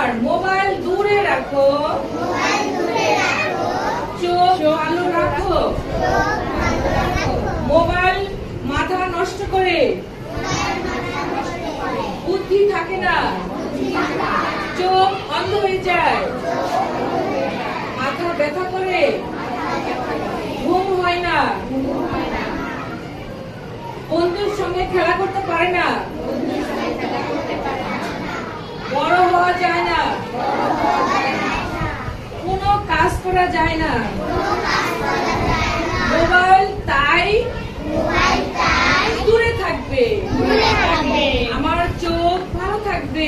আবার মোবাইল দূরে রাখো, চোখ ভালো রাখো। মোবাইল মাথা নষ্ট করে, বুদ্ধি থাকে না, চোখ অন্ধ হয়ে যায়, মাথা ব্যথা করে, ঘুম হয় না, বন্ধুর সঙ্গে খেলা করতে পারে না, বড় হওয়া যায় না, কোনো কাজ করা যায় না। মোবাইল তাই দূরে থাকবে, আমার চোখ ভালো থাকবে।